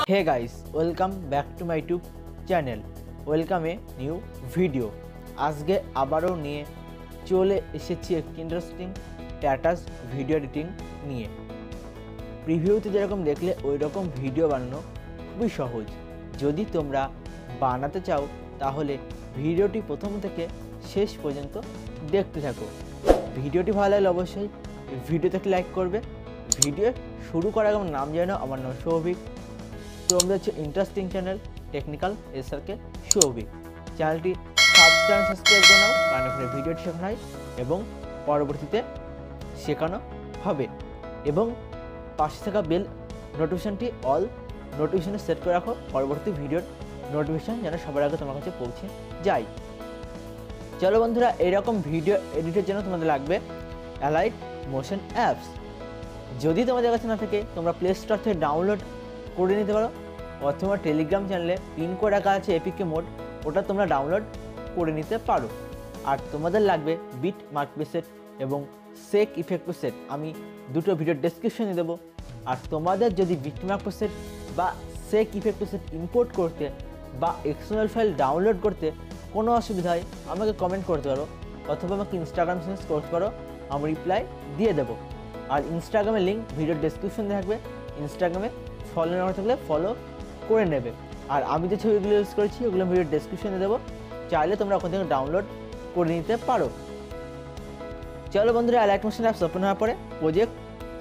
Hey guys, welcome back to my YouTube channel. Welcome a new video. আজকে আবারও নিয়ে চলে এসেছি একটি ইন্টারেস্টিং স্ট্যাটাস ভিডিও এডিটিং নিয়ে। প্রিভিউতে যেরকম দেখলে ওই রকম ভিডিও বানানো খুবই সহজ। যদি তোমরা বানাতে চাও তাহলে ভিডিওটি প্রথম থেকে শেষ পর্যন্ত দেখতে থাকো। ভিডিওটি ভালো লাগলে অবশ্যই ভিডিওতে একটি লাইক করবে। ভিডিও শুরু করার আগে আমার নাম জানো, আমার নাম সৌভিক। তোমরা হচ্ছে interesting channel technical SRK Souvik. চ্যানেলটি সাবস্ক্রাইব করে নাও, কারণ এখানে ভিডিওটি শেখানো হয় এবং পরবর্তীতে শেখানো হবে। এবং পাশে থাকা বেল নোটিফিকেশনটি অল নোটিফিকেশনে সেট করে রাখো, পরবর্তী ভিডিওর নোটিফিকেশন যেন সবার আগে তোমার কাছে পৌঁছে যায়। চলো বন্ধুরা, এইরকম ভিডিও এডিটের জন্য তোমাদের লাগবে অ্যালাইট মোশন অ্যাপস। যদি তোমাদের কাছে না থাকে তোমরা প্লে স্টোর থেকে ডাউনলোড করে নিতে পারো, অথবা টেলিগ্রাম চ্যানেলে পিন করে রাখা আছে এপিকে মোড, ওটা তোমরা ডাউনলোড করে নিতে পারো। আর তোমাদের লাগবে বিট মার্ক প্রিসেট এবং শেক ইফেক্ট প্রিসেট, আমি দুটো ভিডিও ডেসক্রিপশনে দেবো। আর তোমাদের যদি বিট মার্ক প্রিসেট বা শেক ইফেক্ট প্রিসেট ইম্পোর্ট করতে বা এক্সটার্নাল ফাইল ডাউনলোড করতে কোনো অসুবিধা হয় আমাকে কমেন্ট করতে পারো, অথবা আমাকে ইনস্টাগ্রাম মেসেজ করতে পারো, আমি রিপ্লাই দিয়ে দেবো। আর ইনস্টাগ্রামের লিঙ্ক ভিডিও ডেসক্রিপশনে থাকবে, ইনস্টাগ্রামে ফলো না থাকলে ফলো করে নেবে। আর আমি যে ছবিগুলো ইউজ করেছি ওগুলো ভিডিও ডেসক্রিপশনে দেবো, চাইলে তোমরা ওখান থেকে ডাউনলোড করে নিতে পারো। চলো বন্ধুরা, অ্যালাইট মোশন অ্যাপস ওপেন হওয়ার পরে প্রজেক্ট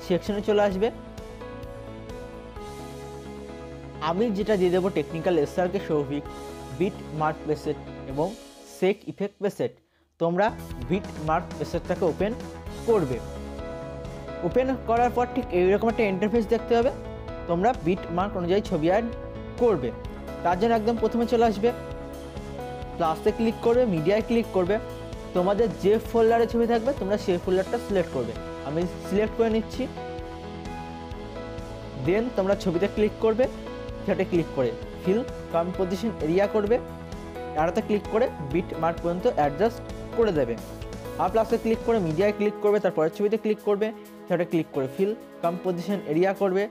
সেকশনে চলে আসবে। আমি যেটা দিয়ে দেবো technical SRK Souvik, beat mark preset এবং শেক ইফেক্ট প্রিসেট। তোমরা বিট মার্ক প্রিসেটটাকে ওপেন করবে। ওপেন করার পর ঠিক এইরকম একটা ইন্টারফেস দেখতে হবে। তোমরা বিট মার্ক অনুযায়ী ছবি অ্যাড করবে। তার জন্য একদম প্রথমে চলে আসবে, প্লাসে ক্লিক করবে, মিডিয়ায় ক্লিক করবে। তোমাদের যে ফোল্ডারে ছবি থাকবে তোমরা সেই ফোল্ডারটা সিলেক্ট করবে। আমি সিলেক্ট করে নিচ্ছি। দেন তোমরা ছবিতে ক্লিক করবে, সেটা ক্লিক করে ফিল কম্পোজিশন এরিয়া করবে, এটাতে ক্লিক করে বিট মার্ক পর্যন্ত অ্যাডজাস্ট করে দেবে। আর প্লাসে ক্লিক করে মিডিয়ায় ক্লিক করবে, তারপরে ছবিতে ক্লিক করবে, সেটা ক্লিক করে ফিল কম্পোজিশন এরিয়া করবে,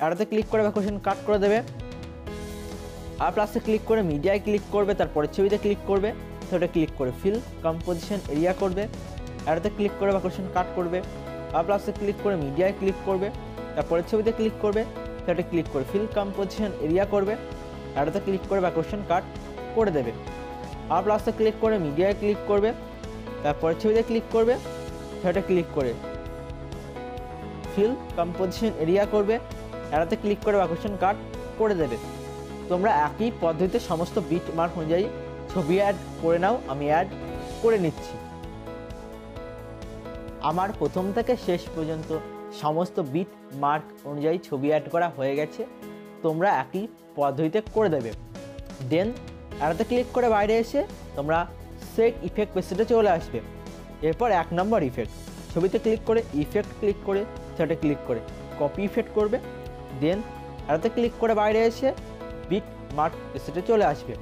এটাতে ক্লিক করে ভ্যাকুয়েশন কাট করে দেবে। আর প্লাসে ক্লিক করে মিডিয়ায় ক্লিক করবে, তারপরে ছবিতে ক্লিক করবে, সেটা ক্লিক করে ফিল কম্পোজিশন এরিয়া করবে, এটাতে ক্লিক করে ভ্যাকুয়েশন কাট করবে। আর প্লাসে ক্লিক করে মিডিয়ায় ক্লিক করবে, তারপরে ছবিতে ক্লিক করবে, সেটা ক্লিক করে ফিল কম্পোজিশন এরিয়া করবে, এটাতে ক্লিক করে ভ্যাকুয়েশন কাট করে দেবে। আর প্লাসে ক্লিক করে মিডিয়ায় ক্লিক করবে, তারপরে ছবিতে ক্লিক করবে, সেটা ক্লিক করে ফিল কম্পোজিশন এরিয়া করবে, এটাতে ক্লিক করে ভ্যাকুয়েশন কাট করে দেবে। তোমরা একই পদ্ধতিতে সমস্ত বিট মার্ক অনুযায়ী ছবি অ্যাড করে নাও। আমি অ্যাড করে নিচ্ছি। আমার প্রথম থেকে শেষ পর্যন্ত সমস্ত বিট মার্ক অনুযায়ী ছবি অ্যাড করা হয়ে গেছে। তোমরা একই পদ্ধতিতে করে দেবে। দেন এটাতে ক্লিক করে বাইরে এসে তোমরা শেক ইফেক্ট প্রিসেটে চলে আসবে। এরপর 1 নম্বর ইফেক্ট, ছবিতে ক্লিক করে ইফেক্ট ক্লিক করে সেটা ক্লিক করে কপি ইফেক্ট করবে। দেন এটাতে ক্লিক করে বাইরে এসে বিট মার্ক প্রিসেটে চলে আসবে।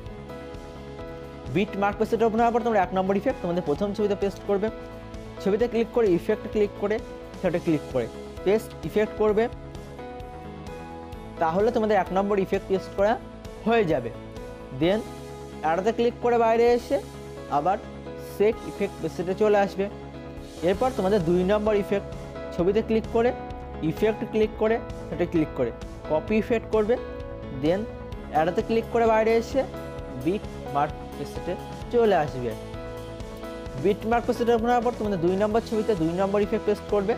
বিট মার্ক প্রিসেটে ওপেন হওয়ার পর তোমরা 1 নম্বর ইফেক্ট তোমাদের প্রথম ছবিতে পেস্ট করবে। ছবিতে ক্লিক করে ইফেক্ট ক্লিক করে সেটা ক্লিক করে পেস্ট ইফেক্ট করবে, তাহলে তোমাদের 1 নম্বর ইফেক্ট পেস্ট করা হয়ে যাবে। দেন এটাতে ক্লিক করে বাইরে এসে আবার শেক ইফেক্ট প্রিসেটে চলে আসবে। এরপর তোমাদের 2 নম্বর ইফেক্ট, ছবিতে ক্লিক করে ইফেক্ট ক্লিক করে সেটা ক্লিক করে কপি ইফেক্ট করবে। দেন এটাতে ক্লিক করে বাইরে এসে বিট মার্ক প্রিসেটে চলে আসবে। বিট মার্ক প্রিসেটে ওপেন হওয়ার পর তোমাদের 2 নম্বর ছবিতে 2 নম্বর ইফেক্ট পেস্ট করবে।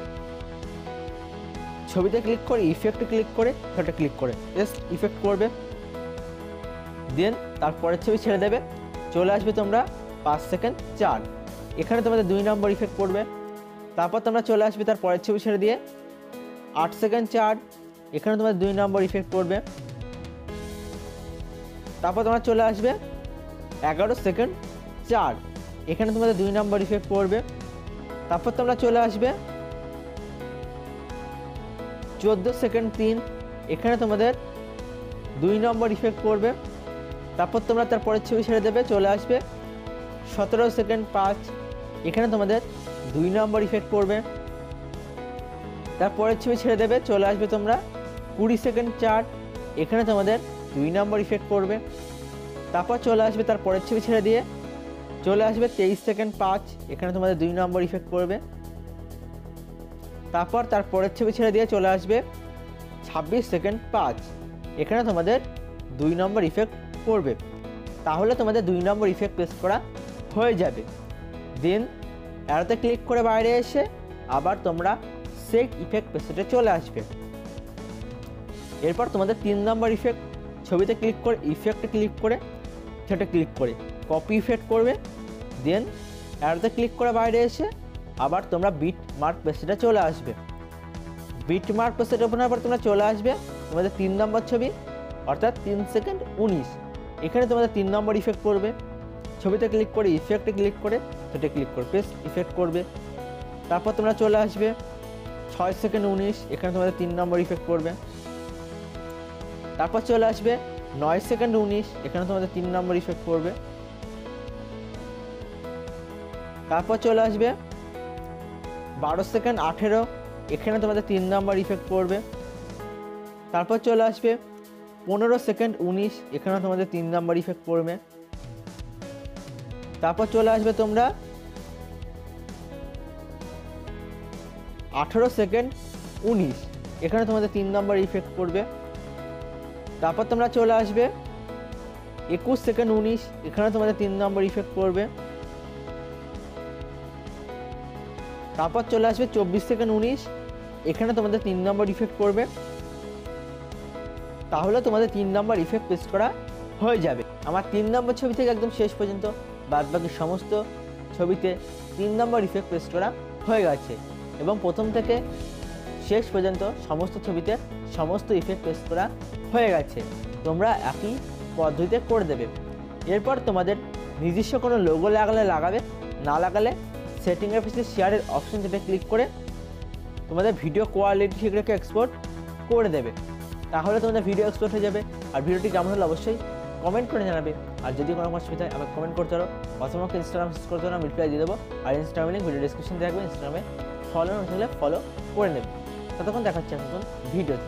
ছবিতে ক্লিক করে ইফেক্ট ক্লিক করে সেটা ক্লিক করে পেস্ট ইফেক্ট করবে। দেন তারপরের ছবি ছেড়ে দেবে, চলে আসবে তোমরা 5 সেকেন্ড 4, এখানে তোমাদের 2 নম্বর ইফেক্ট করবে। তারপর তোমরা চলে আসবে তার পরের ছবি ছেড়ে দিয়ে 8 সেকেন্ড 4, এখানে তোমাদের 2 নম্বর ইফেক্ট করবে। তারপর তোমরা চলে আসবে 11 সেকেন্ড 4, এখানে তোমাদের 2 নম্বর ইফেক্ট করবে। তারপর তোমরা চলে আসবে 14 সেকেন্ড 3, এখানে তোমাদের 2 নম্বর ইফেক্ট করবে। তারপর তোমরা তার পরের ছবি ছেড়ে দেবে, চলে আসবে 17 সেকেন্ড 5, এখানে তোমাদের 2 নম্বর ইফেক্ট করবে। তারপরের ছবি ছেড়ে দেবে, চলে আসবে তোমরা 20 সেকেন্ড 4, এখানে তোমাদের 2 নম্বর ইফেক্ট পড়বে। তারপর চলে আসবে তার পরের ছবি ছেড়ে দিয়ে চলে আসবে 23 সেকেন্ড 5, এখানে তোমাদের 2 নম্বর ইফেক্ট পড়বে। তারপর তার পরের ছবি ছেড়ে দিয়ে চলে আসবে 26 সেকেন্ড 5, এখানে তোমাদের 2 নম্বর ইফেক্ট পড়বে। তাহলে তোমাদের 2 নম্বর ইফেক্ট পেস্ট করা হয়ে যাবে। দেন অ্যারোতে ক্লিক করে বাইরে এসে আবার তোমরা সেট ইফেক্ট পেস্টে চলে আসবে। এরপর তোমাদের 3 নম্বর ইফেক্ট ছবিতে ক্লিক করে ইফেক্টে ক্লিক করে সেটা ক্লিক করে কপি ইফেক্ট করবে। দেন অ্যারোতে ক্লিক করে বাইরে এসে আবার তোমরা বিট মার্ক পেস্টে চলে আসবে। বিট মার্ক পেস্টে ওপেন হওয়ার পর তোমরা চলে আসবে তোমাদের 3 নম্বর ছবি অর্থাৎ 3 সেকেন্ড 19, এখানে তোমাদের 3 নম্বর ইফেক্ট পড়বে। ছবিতে ক্লিক করে ইফেক্টে ক্লিক করে সেটা ক্লিক করে পেস্ট ইফেক্ট করবে। তারপর তোমরা চলে আসবে 6 সেকেন্ড 19, এখানে তোমাদের 3 নম্বর ইফেক্ট পড়বে। তারপর চলে আসবে 9 সেকেন্ড 19, এখানে তোমাদের 3 নম্বর ইফেক্ট পড়বে। তারপর চলে আসবে 12 সেকেন্ড 18, এখানে তোমাদের 3 নম্বর ইফেক্ট পড়বে। তারপর চলে আসবে 15 সেকেন্ড 19, এখানে তোমাদের 3 নম্বর ইফেক্ট পড়বে। তারপর চলে আসবে তোমরা 18 সেকেন্ড 19, এখানে তোমাদের 3 নম্বর ইফেক্ট পড়বে। তারপর তোমরা চলে আসবে 21 সেকেন্ড 19, এখানে তোমাদের 3 নম্বর ইফেক্ট পড়বে। তারপর চলে আসবে 24 সেকেন্ড 19, এখানে তোমাদের 3 নম্বর ইফেক্ট পড়বে। তাহলে তোমাদের 3 নম্বর ইফেক্ট পেস্ট করা হয়ে যাবে। আমার 3 নম্বর ছবি থেকে একদম শেষ পর্যন্ত বাদবাকি সমস্ত ছবিতে 3 নম্বর ইফেক্ট পেস্ট করা হয়ে গেছে এবং প্রথম থেকে শেষ পর্যন্ত সমস্ত ছবিতে সমস্ত ইফেক্ট পেস্ট করা হয়ে গেছে। তোমরা একই পদ্ধতিতে করে দেবে। এরপর তোমাদের নিজস্ব কোনো লোগো লাগাবে, না লাগালে সেটিংয়ের পাশে শেয়ারের অপশন যেটা ক্লিক করে তোমাদের ভিডিও কোয়ালিটি ঠিক রেখে এক্সপোর্ট করে দেবে। তাহলে তোমাদের ভিডিও এক্সপোর্ট হয়ে যাবে। আর ভিডিওটি কেমন হলে অবশ্যই কমেন্ট করে জানাবে। আর যদি কোনো অসুবিধা হয় আমাকে কমেন্ট করতে পারো, অথবা আমাকে ইনস্টাগ্রাম শেষ করতে পারো, আমি রিপ্লাই দিয়ে দেবো। আর ইনস্টাগ্রামে লিঙ্ক ভিডিও ডিসক্রিপশন থাকবে, ইনস্টাগ্রামে ফলো না থাকলে ফলো করে নেবে। ততক্ষণ দেখা হচ্ছে নতুন ভিডিওতে।